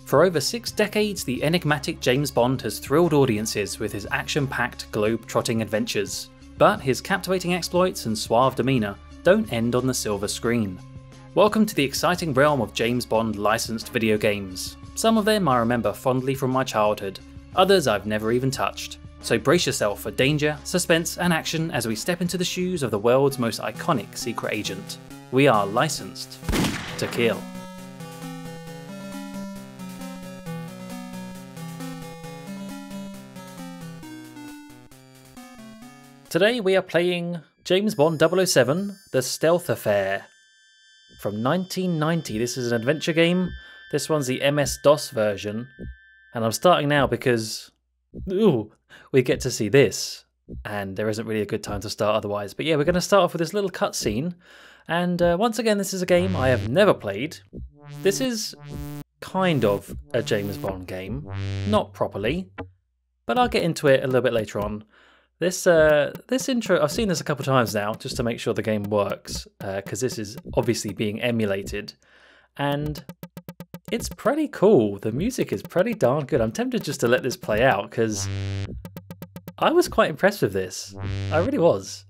For over 6 decades, the enigmatic James Bond has thrilled audiences with his action-packed, globe-trotting adventures. But his captivating exploits and suave demeanour don't end on the silver screen. Welcome to the exciting realm of James Bond licensed video games. Some of them I remember fondly from my childhood, others I've never even touched. So brace yourself for danger, suspense and action as we step into the shoes of the world's most iconic secret agent. We are licensed to kill. Today we are playing James Bond 007, The Stealth Affair. From 1990, this is an adventure game. This one's the MS-DOS version. And I'm starting now because we get to see this. And there isn't really a good time to start otherwise. But yeah, we're going to start off with this little cutscene. And once again, this is a game I have never played. This is kind of a James Bond game. Not properly. But I'll get into it a little bit later on. This intro, I've seen this a couple of times now, just to make sure the game works, because this is obviously being emulated, and it's pretty cool. The music is pretty darn good. I'm tempted just to let this play out, because I was quite impressed with this. I really was.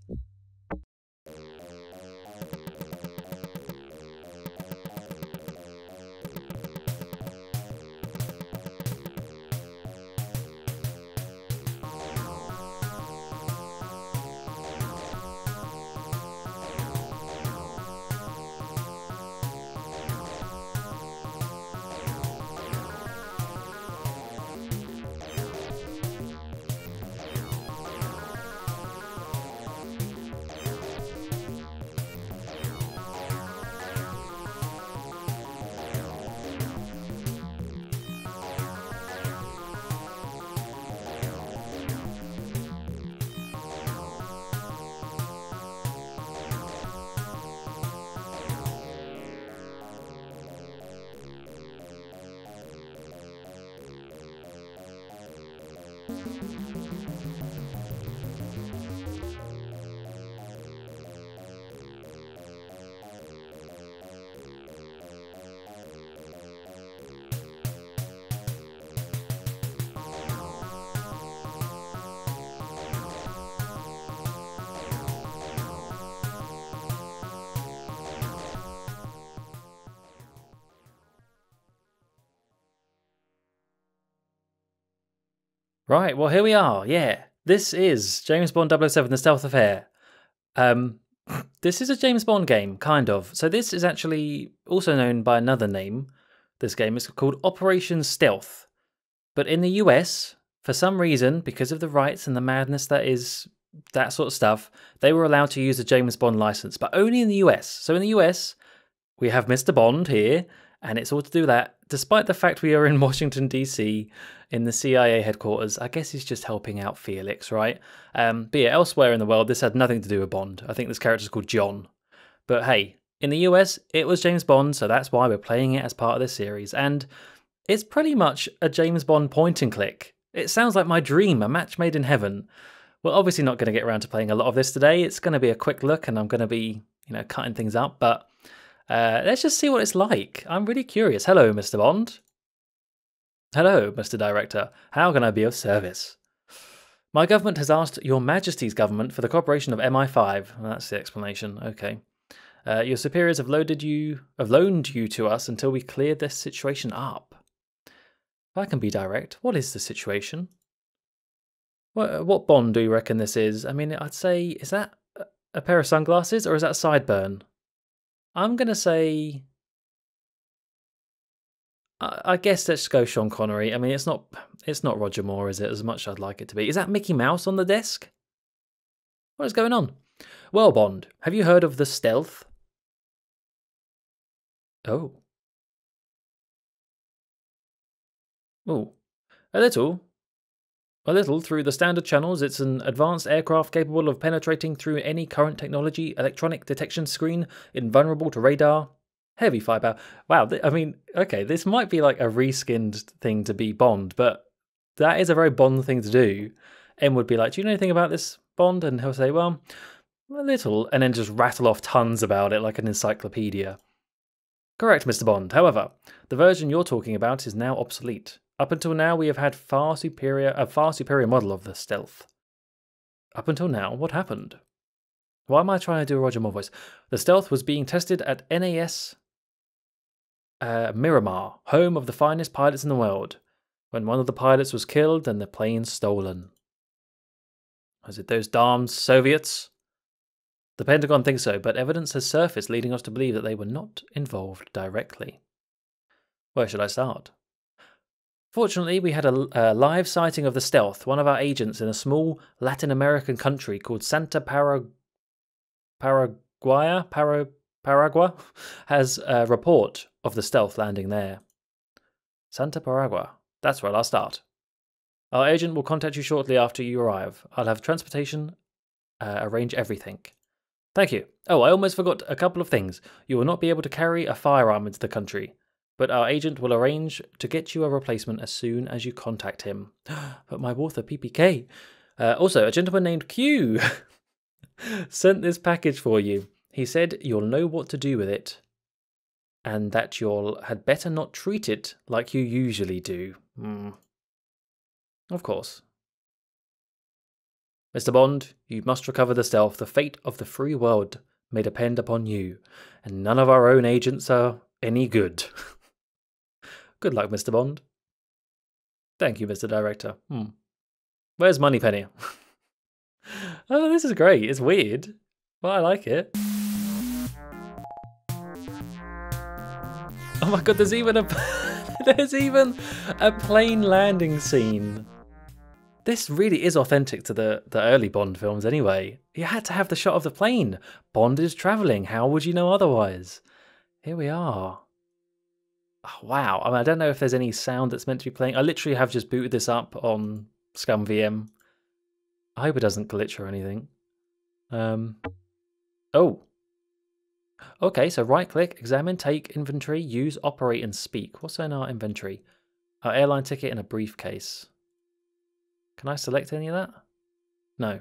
Right, well here we are, yeah. This is James Bond 007, The Stealth Affair. This is a James Bond game, kind of. So this is actually also known by another name. This game is called Operation Stealth. But in the US, for some reason, because of the rights and the madness that is that sort of stuff, they were allowed to use the James Bond license, but only in the US. So in the US, we have Mr. Bond here, and it's all to do with that. Despite the fact we are in Washington, D.C., in the CIA headquarters, I guess he's just helping out Felix, right? But yeah, elsewhere in the world, this had nothing to do with Bond. I think this character's called John. But hey, in the US, it was James Bond, so that's why we're playing it as part of this series. And it's pretty much a James Bond point and click. It sounds like my dream, a match made in heaven. We're obviously not going to get around to playing a lot of this today. It's going to be a quick look, and I'm going to be, cutting things up, but let's just see what it's like. I'm really curious. Hello, Mr. Bond. Hello, Mr. Director. How can I be of service? My government has asked Your Majesty's government for the cooperation of MI5. Well, that's the explanation. Okay. Your superiors have loaned you to us until we clear this situation up. If I can be direct, what is the situation? What Bond do you reckon this is? I mean, I'd say, is that a pair of sunglasses or is that sideburn? I'm going to say, I guess let's go Sean Connery. I mean, it's not Roger Moore, is it? As much as I'd like it to be. Is that Mickey Mouse on the desk? What is going on? Well, Bond, have you heard of the Stealth? Oh. Oh. A little through the standard channels. It's an advanced aircraft capable of penetrating through any current technology, electronic detection screen, invulnerable to radar, heavy firepower. Wow, I mean, okay, this might be like a reskinned thing to be Bond, but that is a very Bond thing to do. M would be like, do you know anything about this, Bond? And he'll say, well, a little, and then just rattle off tons about it like an encyclopedia. Correct, Mr. Bond. However, the version you're talking about is now obsolete. Up until now, we have had a far superior model of the stealth. Up until now, what happened? Why am I trying to do a Roger Moore voice? The stealth was being tested at NAS Miramar, home of the finest pilots in the world. When one of the pilots was killed and the plane stolen. Was it those darned Soviets? The Pentagon thinks so, but evidence has surfaced leading us to believe that they were not involved directly. Where should I start? Fortunately, we had a live sighting of the stealth. One of our agents in a small Latin American country called Santa Paragua has a report of the stealth landing there. Santa Paragua. That's where I'll start. Our agent will contact you shortly after you arrive. I'll have transportation, arrange everything. Thank you. Oh, I almost forgot a couple of things. You will not be able to carry a firearm into the country, but our agent will arrange to get you a replacement as soon as you contact him. But my Walther PPK. Also, a gentleman named Q sent this package for you. He said you'll know what to do with it, and that you'll had better not treat it like you usually do. Of course. Mr. Bond, you must recover the stealth. The fate of the free world may depend upon you, and none of our own agents are any good. Good luck, Mr. Bond. Thank you, Mr. Director. Where's Moneypenny? Oh, this is great. It's weird. Well, I like it. Oh my god, there's even a plane landing scene. This really is authentic to the early Bond films anyway. You had to have the shot of the plane. Bond is travelling. How would you know otherwise? Here we are. Oh, wow. I mean, I don't know if there's any sound that's meant to be playing. I literally have just booted this up on ScumVM. I hope it doesn't glitch or anything. Oh. Okay, so right click, examine, take, inventory, use, operate, and speak. What's in our inventory? Our airline ticket and a briefcase. Can I select any of that? No.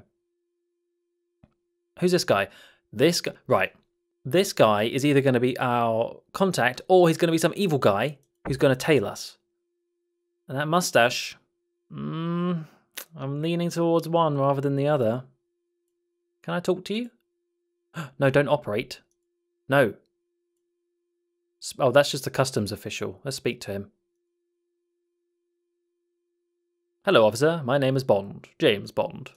Who's this guy? This guy. Right. This guy is either going to be our contact or he's going to be some evil guy who's going to tail us. And that mustache. I'm leaning towards one rather than the other. Can I talk to you? No, don't operate. No. Oh, that's just a customs official. Let's speak to him. Hello, officer. My name is Bond. James Bond.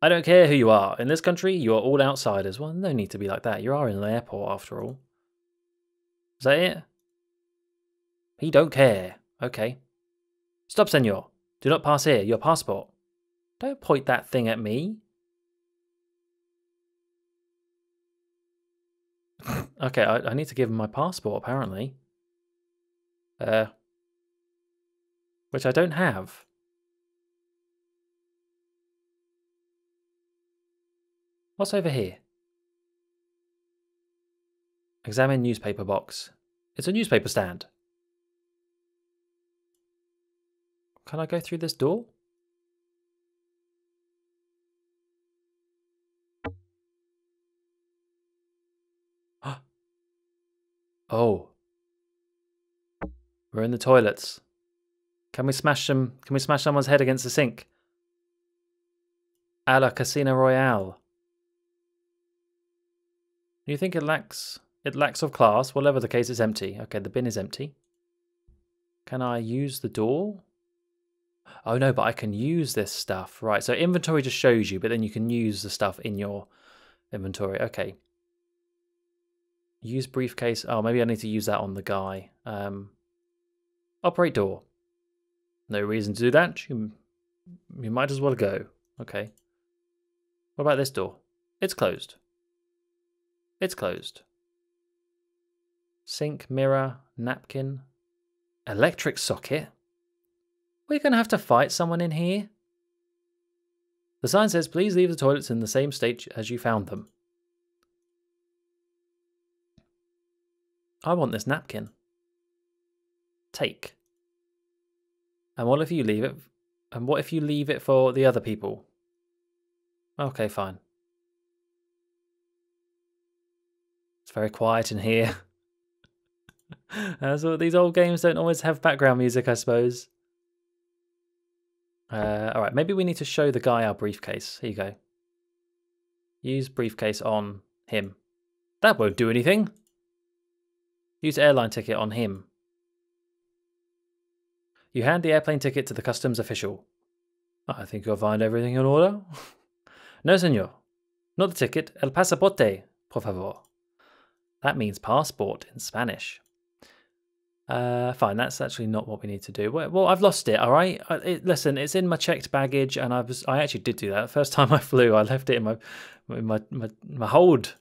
I don't care who you are. In this country, you are all outsiders. Well, no need to be like that. You are in an airport, after all. Is that it? He don't care. Okay. Stop, senor. Do not pass here. Your passport. Don't point that thing at me. Okay, I need to give him my passport, apparently. Which I don't have. What's over here? Examine newspaper box. It's a newspaper stand. Can I go through this door? Oh. We're in the toilets. Can we smash someone's head against the sink? A la Casino Royale. You think it lacks of class? Whatever the case, it's empty. Okay, the bin is empty. Can I use the door? Oh no, but I can use this stuff. Right, so inventory just shows you, but then you can use the stuff in your inventory. Okay. Use briefcase. Oh, maybe I need to use that on the guy. Operate door. No reason to do that. You might as well go. Okay. What about this door? It's closed. It's closed. Sink, mirror, napkin, electric socket. We're going to have to fight someone in here. The sign says, please leave the toilets in the same state as you found them. I want this napkin. Take. And what if you leave it? And what if you leave it for the other people? Okay, fine. It's very quiet in here. So these old games don't always have background music, I suppose. All right, maybe we need to show the guy our briefcase. Here you go. Use briefcase on him. That won't do anything. Use airline ticket on him. You hand the airplane ticket to the customs official. I think you'll find everything in order. No, senor. Not the ticket. El pasaporte, por favor. That means passport in Spanish. Fine, that's actually not what we need to do. Well, I've lost it, all right? Listen, it's in my checked baggage, and I actually did do that. The first time I flew, I left it in my hold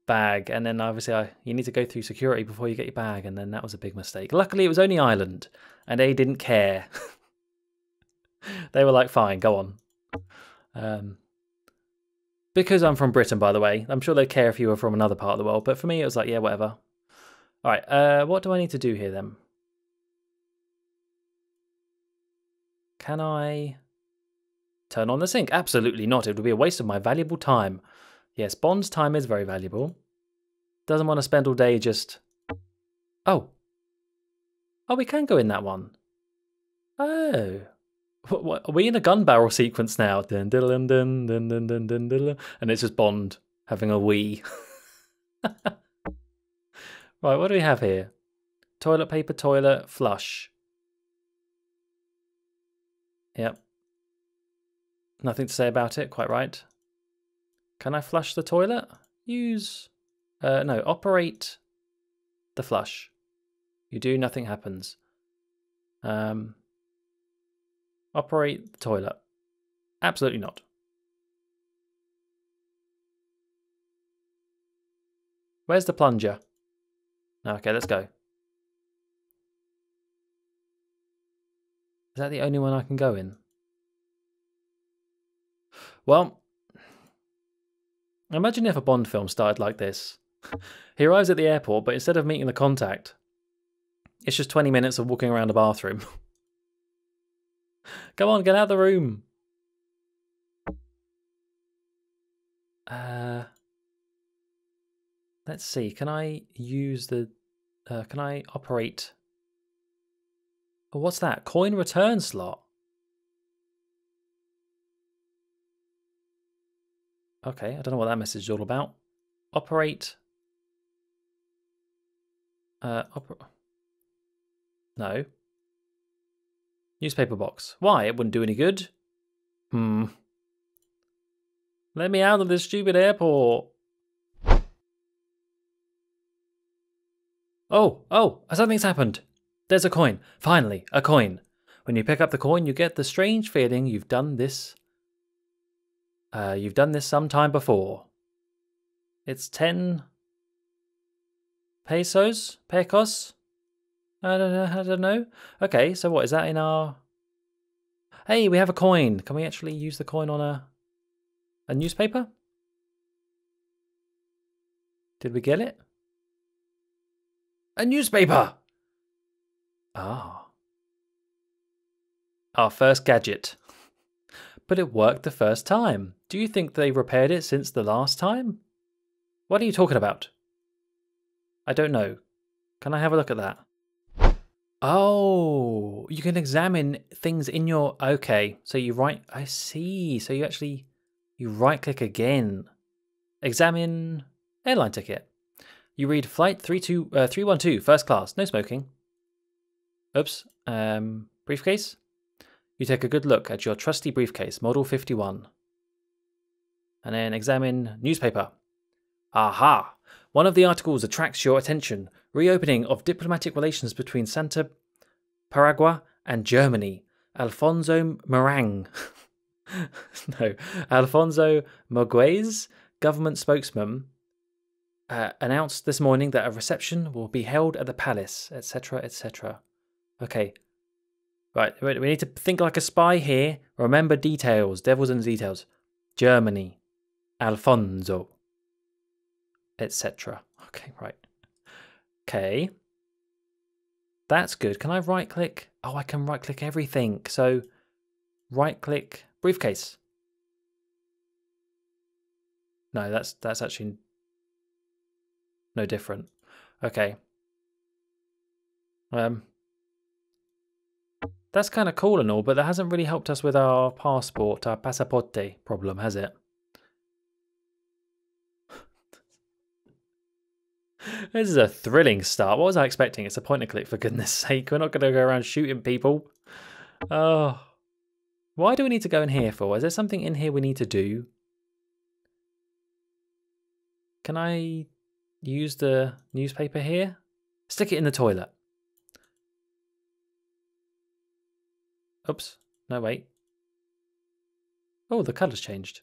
bag, and then obviously you need to go through security before you get your bag, and then that was a big mistake. Luckily, it was only Ireland, and they didn't care. They were like, fine, go on. Because I'm from Britain, by the way. I'm sure they'd care if you were from another part of the world, but for me, it was like, yeah, whatever. All right, what do I need to do here then? Can I turn on the sink? Absolutely not. It would be a waste of my valuable time. Yes, Bond's time is very valuable. Doesn't want to spend all day just... Oh. Oh, we can go in that one. Oh. What, are we in a gun barrel sequence now? Dun, dun, dun, dun, dun, dun, dun, dun, and it's just Bond having a wee. Right, what do we have here? Toilet paper, toilet, flush. Yep. Nothing to say about it, quite right. Can I flush the toilet? Use... no, operate the flush. You do, nothing happens. Operate the toilet. Absolutely not. Where's the plunger? Okay, let's go. Is that the only one I can go in? Well, imagine if a Bond film started like this. He arrives at the airport, but instead of meeting the contact, it's just 20 minutes of walking around a bathroom. Come on, get out of the room. Let's see, can I use the... can I operate... Oh, what's that? Coin return slot. Okay, I don't know what that message is all about. Operate... No. Newspaper box. Why? It wouldn't do any good. Let me out of this stupid airport. Oh, something's happened. There's a coin. Finally, a coin. When you pick up the coin, you get the strange feeling you've done this. You've done this sometime before. It's 10 pesos? Pecos? I don't know. Okay, so what is that in our... Hey, we have a coin. Can we actually use the coin on a newspaper? Did we get it? A newspaper! Ah. Our first gadget. But it worked the first time. Do you think they repaired it since the last time? What are you talking about? I don't know. Can I have a look at that? Oh, you can examine things in your... Okay, so you right... I see. So you right-click again. Examine airline ticket. You read flight 312, first class, no smoking. Oops. Briefcase. You take a good look at your trusty briefcase, model 51. And then examine newspaper. Aha! One of the articles attracts your attention. Reopening of diplomatic relations between Santa Paragua and Germany. Alfonso Morang. No. Alfonso Moguez, government spokesman, announced this morning that a reception will be held at the palace, etc., etc. Okay. Right, we need to think like a spy here. Remember details. Devil's in the details. Germany. Alfonso. Etc. Okay, right. Okay. That's good. Can I right click? Oh, I can right click everything. So right click briefcase. No, that's actually no different. Okay. That's kind of cool and all, but that hasn't really helped us with our passport, our pasaporte problem, has it? This is a thrilling start. What was I expecting? It's a point and click, for goodness sake. We're not going to go around shooting people. Oh. Why do we need to go in here for? Is there something in here we need to do? Can I use the newspaper here? Stick it in the toilet. Oops. No, wait. Oh, the colour's changed.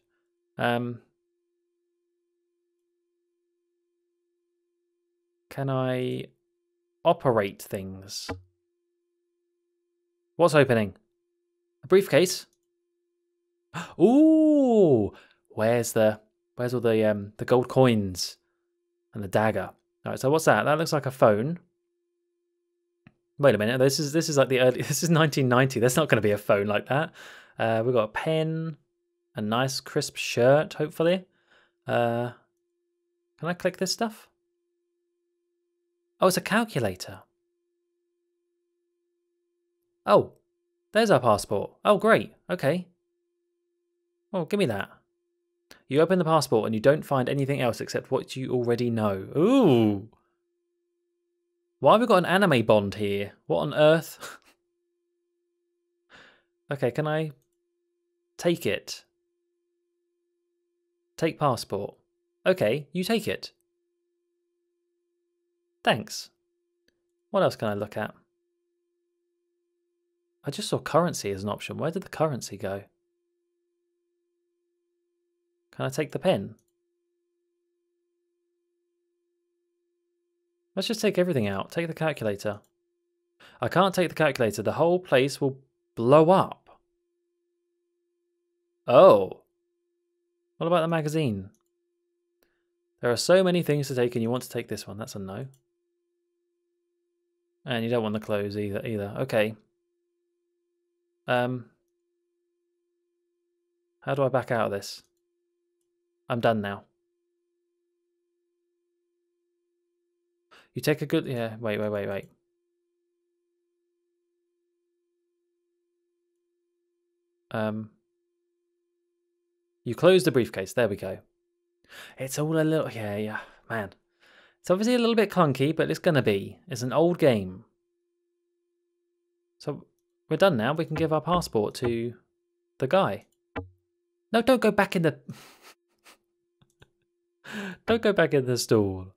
Can I operate things? What's opening? A briefcase? Ooh! Where's all the gold coins and the dagger? Alright, so what's that? That looks like a phone. Wait a minute, this is like the early this is 1990. There's not gonna be a phone like that. We've got a pen, a nice crisp shirt, hopefully. Can I click this stuff? Oh, it's a calculator. Oh, there's our passport. Oh, great. Okay. Oh, give me that. You open the passport and you don't find anything else except what you already know. Ooh. Why have we got an anime bond here? What on earth? Okay, can I take it? Take passport. Okay, you take it. Thanks. What else can I look at? I just saw currency as an option. Where did the currency go? Can I take the pen? Let's just take everything out. Take the calculator. I can't take the calculator. The whole place will blow up. Oh. What about the magazine? There are so many things to take and you want to take this one. That's a no. And you don't want the clothes either. Okay. How do I back out of this? I'm done now. You take a good... Yeah, wait. You close the briefcase. There we go. It's all a little... Yeah, man. It's obviously a little bit clunky, but it's going to be. It's an old game. So we're done now. We can give our passport to the guy. No, don't go back in the... Don't go back in the stall.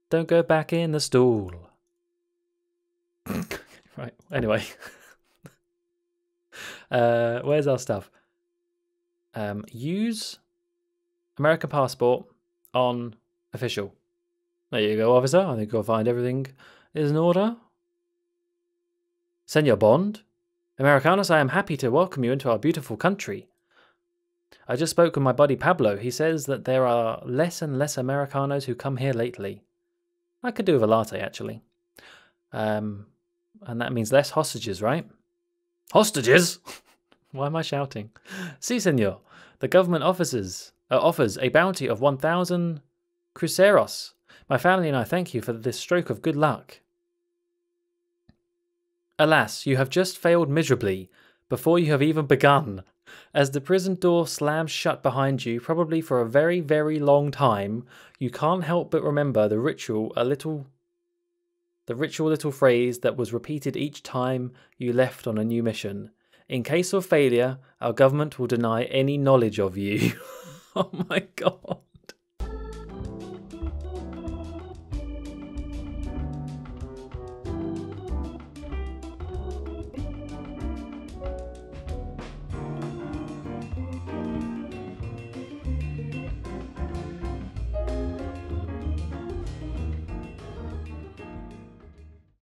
Don't go back in the stall. Right, anyway. Where's our stuff? Use American passport on official. There you go, officer. I think you'll find everything is in order. Senor Bond. Americanos, I am happy to welcome you into our beautiful country. I just spoke with my buddy Pablo. He says that there are less and less Americanos who come here lately. I could do with a latte, actually. And that means less hostages, right? Hostages? Why am I shouting? Si, senor. The government offers a bounty of 1,000 cruceros. My family and I thank you for this stroke of good luck. Alas, you have just failed miserably before you have even begun. As the prison door slams shut behind you, probably for a very, very long time, you can't help but remember the ritual little phrase that was repeated each time you left on a new mission. In case of failure, our government will deny any knowledge of you. Oh my god.